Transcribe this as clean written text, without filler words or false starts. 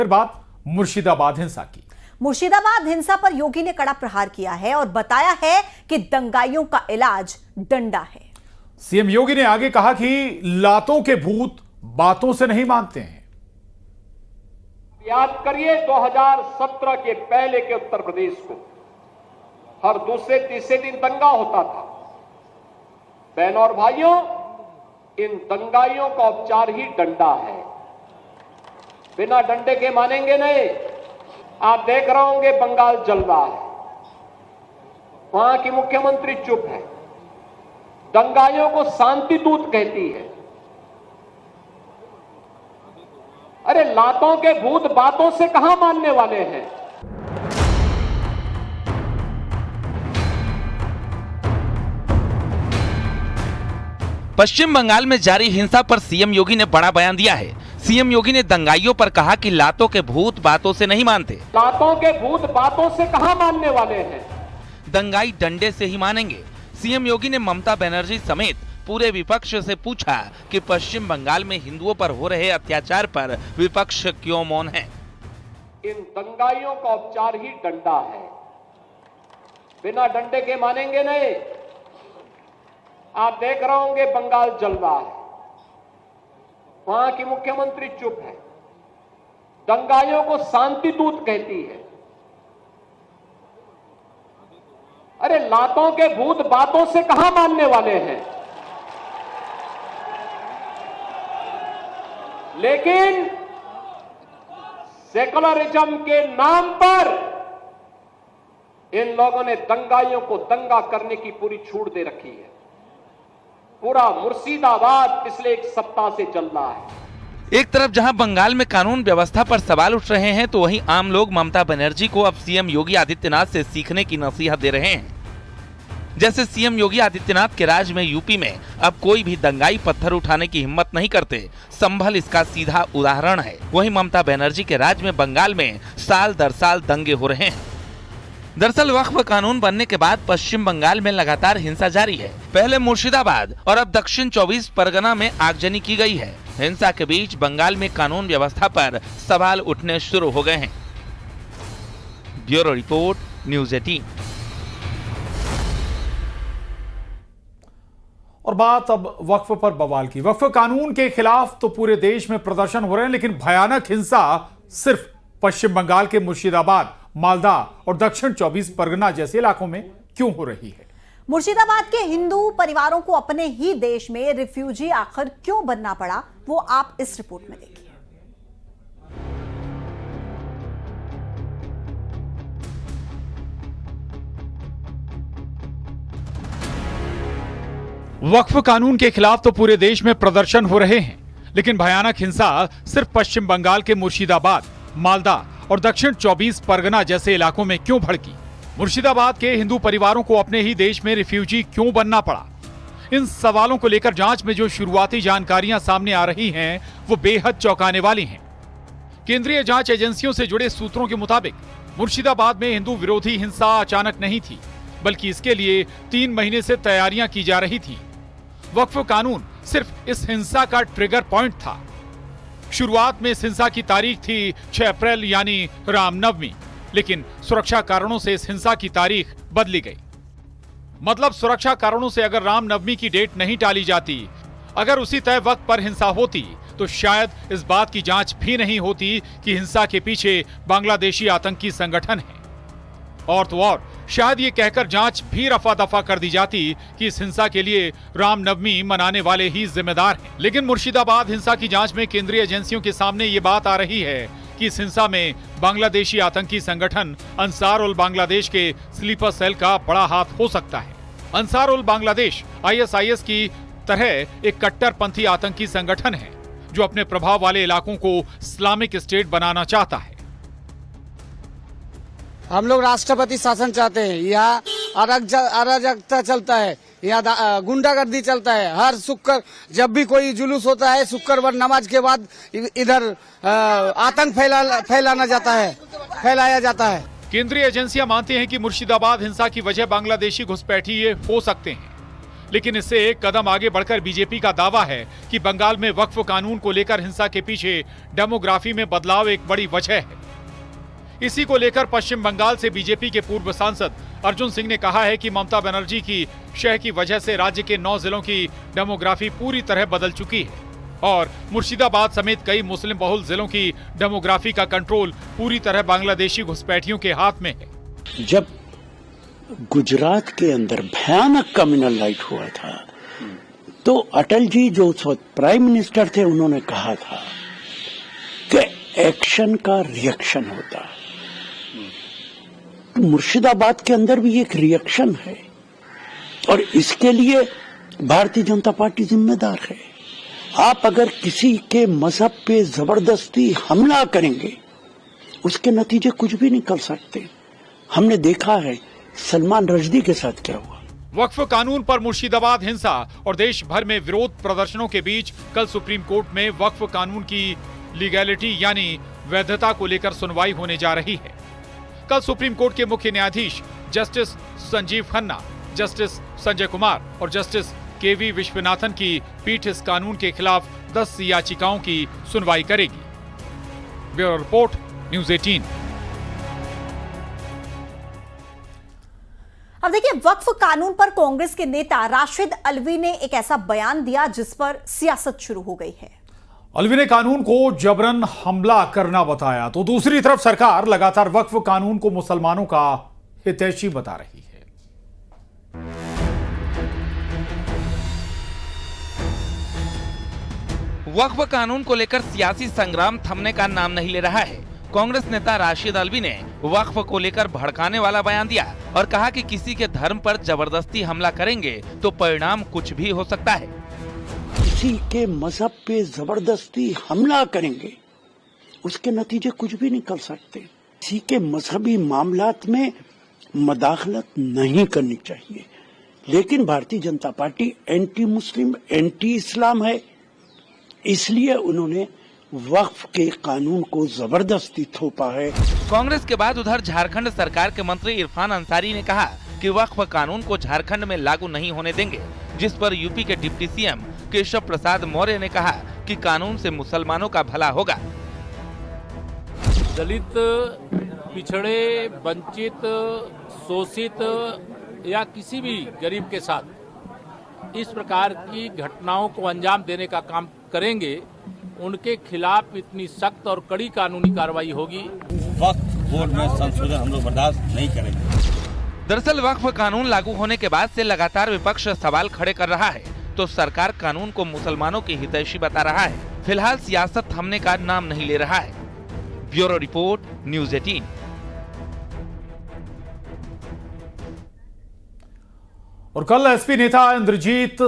फिर बात मुर्शिदाबाद हिंसा की। मुर्शिदाबाद हिंसा पर योगी ने कड़ा प्रहार किया है और बताया है कि दंगाइयों का इलाज डंडा है। सीएम योगी ने आगे कहा कि लातों के भूत बातों से नहीं मानते हैं। याद करिए 2017 के पहले के उत्तर प्रदेश को हर दूसरे तीसरे दिन दंगा होता था। बहनों और भाइयों, इन दंगाइयों का उपचार ही डंडा है। बिना डंडे के मानेंगे नहीं। आप देख रहे होंगे बंगाल जल रहा है, वहां की मुख्यमंत्री चुप है, दंगाइयों को शांति दूत कहती है। अरे लातों के भूत बातों से कहां मानने वाले हैं। पश्चिम बंगाल में जारी हिंसा पर सीएम योगी ने बड़ा बयान दिया है। सीएम योगी ने दंगाइयों पर कहा कि लातों के भूत बातों से नहीं मानते। लातों के भूत बातों से कहां मानने वाले हैं। दंगाई डंडे से ही मानेंगे। सीएम योगी ने ममता बनर्जी समेत पूरे विपक्ष से पूछा कि पश्चिम बंगाल में हिंदुओं पर हो रहे अत्याचार पर विपक्ष क्यों मौन है। इन दंगाइयों का उपचार ही डंडा है। बिना डंडे के मानेंगे नहीं। आप देख रहे होंगे बंगाल जल रहा है, वहां की मुख्यमंत्री चुप है, दंगाइयों को शांति दूत कहती है। अरे लातों के भूत बातों से कहां मानने वाले हैं। लेकिन सेकुलरिज्म के नाम पर इन लोगों ने दंगाइयों को दंगा करने की पूरी छूट दे रखी है। पूरा मुर्शिदाबाद पिछले एक सप्ताह से चल रहा है। एक तरफ जहां बंगाल में कानून व्यवस्था पर सवाल उठ रहे हैं, तो वहीं आम लोग ममता बनर्जी को अब सीएम योगी आदित्यनाथ से सीखने की नसीहत दे रहे हैं। जैसे सीएम योगी आदित्यनाथ के राज में यूपी में अब कोई भी दंगाई पत्थर उठाने की हिम्मत नहीं करते। संभल इसका सीधा उदाहरण है। वहीं ममता बनर्जी के राज में बंगाल में साल दर साल दंगे हो रहे हैं। दरअसल वक्फ कानून बनने के बाद पश्चिम बंगाल में लगातार हिंसा जारी है। पहले मुर्शिदाबाद और अब दक्षिण 24 परगना में आगजनी की गई है। हिंसा के बीच बंगाल में कानून व्यवस्था पर सवाल उठने शुरू हो गए हैं। Bureau report, news 18। और बात अब वक्फ पर बवाल की। वक्फ कानून के खिलाफ तो पूरे देश में प्रदर्शन हो रहे हैं, लेकिन भयानक हिंसा सिर्फ पश्चिम बंगाल के मुर्शिदाबाद, मालदा और दक्षिण 24 परगना जैसे इलाकों में क्यों हो रही है। मुर्शिदाबाद के हिंदू परिवारों को अपने ही देश में रिफ्यूजी आखिर क्यों बनना पड़ा, वो आप इस रिपोर्ट में देखिए। वक्फ कानून के खिलाफ तो पूरे देश में प्रदर्शन हो रहे हैं, लेकिन भयानक हिंसा सिर्फ पश्चिम बंगाल के मुर्शिदाबाद, मालदा और दक्षिण 24 परगना जैसे इलाकों में क्यों भड़की। मुर्शिदाबाद के हिंदू परिवारों को अपने ही देश में रिफ्यूजी क्यों बनना पड़ा। इन सवालों को लेकर जांच में जो शुरुआती जानकारियां सामने आ रही हैं, वो बेहद चौंकाने वाली हैं। केंद्रीय जांच एजेंसियों से जुड़े सूत्रों के मुताबिक मुर्शिदाबाद में हिंदू विरोधी हिंसा अचानक नहीं थी, बल्कि इसके लिए 3 महीने से तैयारियां की जा रही थी। वक्फ कानून सिर्फ इस हिंसा का ट्रिगर पॉइंट था। शुरुआत में इस हिंसा की तारीख थी 6 अप्रैल यानी रामनवमी, लेकिन सुरक्षा कारणों से इस हिंसा की तारीख बदली गई। मतलब सुरक्षा कारणों से अगर रामनवमी की डेट नहीं टाली जाती, अगर उसी तय वक्त पर हिंसा होती, तो शायद इस बात की जांच भी नहीं होती कि हिंसा के पीछे बांग्लादेशी आतंकी संगठन है। और तो और शायद ये कहकर जांच भी रफा दफा कर दी जाती कि इस हिंसा के लिए रामनवमी मनाने वाले ही जिम्मेदार हैं। लेकिन मुर्शिदाबाद हिंसा की जांच में केंद्रीय एजेंसियों के सामने ये बात आ रही है कि इस हिंसा में बांग्लादेशी आतंकी संगठन अंसार उल बांग्लादेश के स्लीपर सेल का बड़ा हाथ हो सकता है। अंसार उल बांग्लादेश ISIS की तरह एक कट्टरपंथी आतंकी संगठन है, जो अपने प्रभाव वाले इलाकों को इस्लामिक स्टेट बनाना चाहता है। हम लोग राष्ट्रपति शासन चाहते हैं। यहाँ अराजकता चलता है, यहाँ गुंडागर्दी चलता है। हर शुक्र जब भी कोई जुलूस होता है, शुक्रवार नमाज के बाद इधर आतंक फैलाया जाता है। केंद्रीय एजेंसियां मानती हैं कि मुर्शिदाबाद हिंसा की वजह बांग्लादेशी घुसपैठिए हो सकते हैं। लेकिन इससे एक कदम आगे बढ़कर बीजेपी का दावा है कि बंगाल में वक्फ कानून को लेकर हिंसा के पीछे डेमोग्राफी में बदलाव एक बड़ी वजह है। इसी को लेकर पश्चिम बंगाल से बीजेपी के पूर्व सांसद अर्जुन सिंह ने कहा है कि ममता बनर्जी की शह की वजह से राज्य के 9 जिलों की डेमोग्राफी पूरी तरह बदल चुकी है और मुर्शिदाबाद समेत कई मुस्लिम बहुल जिलों की डेमोग्राफी का कंट्रोल पूरी तरह बांग्लादेशी घुसपैठियों के हाथ में है। जब गुजरात के अंदर भयानक कम्युनल राइट हुआ था तो अटल जी जो उस वक्त प्राइम मिनिस्टर थे उन्होंने कहा था कि एक्शन का रिएक्शन होता है। तो मुर्शिदाबाद के अंदर भी एक रिएक्शन है और इसके लिए भारतीय जनता पार्टी जिम्मेदार है। आप अगर किसी के मजहब पे जबरदस्ती हमला करेंगे उसके नतीजे कुछ भी निकल सकते। हमने देखा है सलमान रश्दी के साथ क्या हुआ। वक्फ कानून पर मुर्शिदाबाद हिंसा और देश भर में विरोध प्रदर्शनों के बीच कल सुप्रीम कोर्ट में वक्फ कानून की लीगैलिटी यानी वैधता को लेकर सुनवाई होने जा रही है। कल सुप्रीम कोर्ट के मुख्य न्यायाधीश जस्टिस संजीव खन्ना, जस्टिस संजय कुमार और जस्टिस केवी विश्वनाथन की पीठ इस कानून के खिलाफ 10 याचिकाओं की सुनवाई करेगी। Bureau report, news 18। अब देखिए, वक्फ कानून पर कांग्रेस के नेता राशिद अल्वी ने एक ऐसा बयान दिया जिस पर सियासत शुरू हो गई है। अल्वी ने कानून को जबरन हमला करना बताया तो दूसरी तरफ सरकार लगातार वक्फ कानून को मुसलमानों का हितैषी बता रही है। वक्फ कानून को लेकर सियासी संग्राम थमने का नाम नहीं ले रहा है। कांग्रेस नेता राशिद अल्वी ने वक्फ को लेकर भड़काने वाला बयान दिया और कहा कि किसी के धर्म पर जबरदस्ती हमला करेंगे तो परिणाम कुछ भी हो सकता है। किसी के मजहब पे जबरदस्ती हमला करेंगे उसके नतीजे कुछ भी निकल सकते। किसी के मजहबी मामलात में मदाखलत नहीं करनी चाहिए, लेकिन Bharatiya Janata party anti Muslim, anti इस्लाम है, इसलिए उन्होंने वक्फ के कानून को जबरदस्ती थोपा है। कांग्रेस के बाद उधर झारखंड सरकार के मंत्री इरफान अंसारी ने कहा कि वक्फ कानून को झारखंड में लागू नहीं होने देंगे, जिस पर यूपी के डिप्टी सीएम केशव प्रसाद मौर्य ने कहा कि कानून से मुसलमानों का भला होगा। दलित, पिछड़े, वंचित, शोषित या किसी भी गरीब के साथ इस प्रकार की घटनाओं को अंजाम देने का काम करेंगे, उनके खिलाफ इतनी सख्त और कड़ी कानूनी कार्रवाई होगी। वक्फ बोर्ड में संशोधन हम लोग बर्दाश्त नहीं करेंगे। दरअसल वक्फ कानून लागू होने के बाद से लगातार विपक्ष सवाल खड़े कर रहा है तो सरकार कानून को मुसलमानों की हितैषी बता रहा है। फिलहाल सियासत थमने का नाम नहीं ले रहा है। Bureau report, news 18। और कल एसपी नेता इंद्रजीत